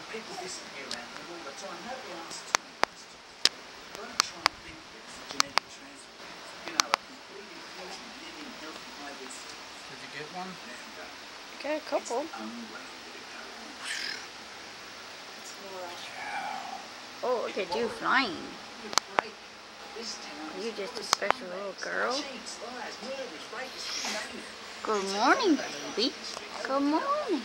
People disappear around here all the time. Nobody asks too many questions. Don't try and think that it's a genetic transfer. You know, a complete infusion of living, healthy hybrid cells. Did you get one? Got a couple. It's the only way to get it going. It's Laura. Oh, look at you flying. You're great. This town Are you is just full a of special scumbags, little girl? cheats, liars, murderers, rapists, you name it. Good morning, baby. Good morning.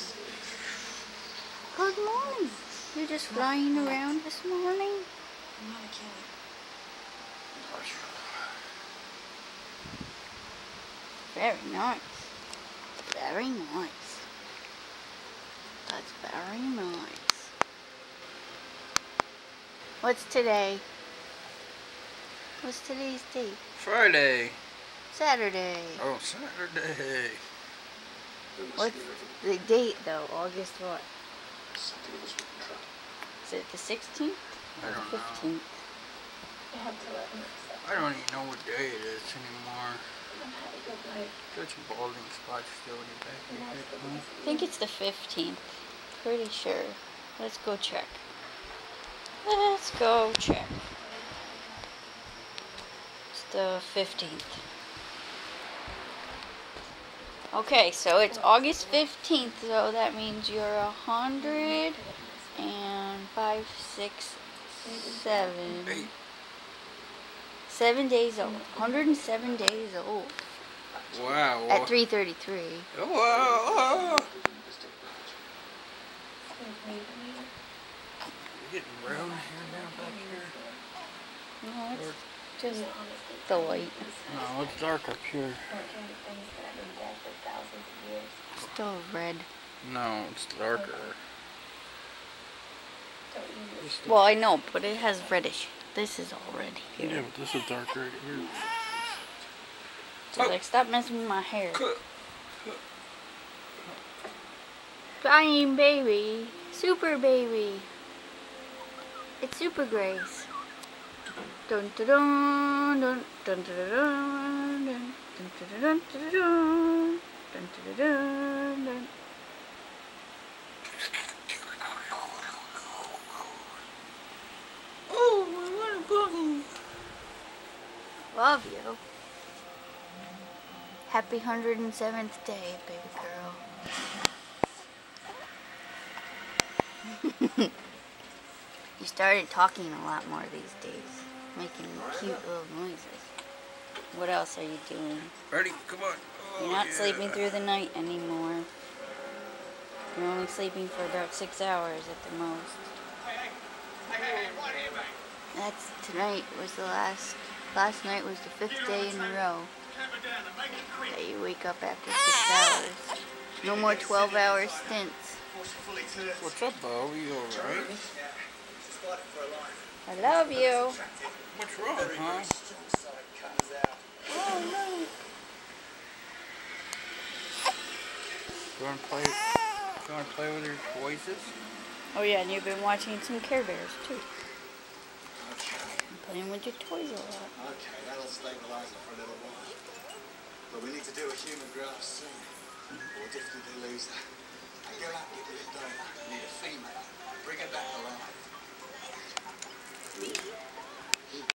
Good morning. You're just flying around this morning? I'm not a killer. Very nice. Very nice. That's very nice. What's today? What's today's date? Friday. Saturday. Oh, Saturday. What's the date though? August what? Is it the 16th? I Or don't the know. 15th? You have to let me accept. I don't even know what day it is anymore. I've had a good life. Such a balding spot still in your back of your head, huh? I think it's the 15th. Pretty sure. Let's go check. Let's go check. It's the 15th. Okay, so it's August 15th, so that means you're 100 and 5, 6, 7. 7 days old. 107 days old. Wow. At 3:33. Wow. Maybe. You getting brown hair down back here? No, Or- it's just the light. No, it's dark up here. Working on things that have been dead for thousands of years. Still red. No, it's darker. Don't you Just Well, I know, but it has reddish. This is all red yeah, here. but this is darker right here. So like, stop messing with my hair. Flying baby. Super baby. It's Super Grace. Dun dun dun dun dun dun dun dun dun dun dun dun dun dun dun. Oh, I want a boogie. Love you. Happy 107th day, baby girl. You started talking a lot more these days, making cute little noises. What else are you doing? Ready? Come on. Oh, You're not yeah. sleeping through the night anymore. You're only sleeping for about 6 hours at the most. That's tonight was the last night was the 5th day in a row that you wake up after 6 hours. No more 12-hour stints. What's up, Bo? You alright? I love you. What's wrong, huh? Oh no. You wanna play with your voices? Oh yeah, and you've been watching some Care Bears too. And playing with your toys a lot. Okay, that'll stabilise it for a little while. But we need to do a human graft soon. Or definitely lose her. And go out and get rid of Dana. We need a female. Bring her back alive. Me?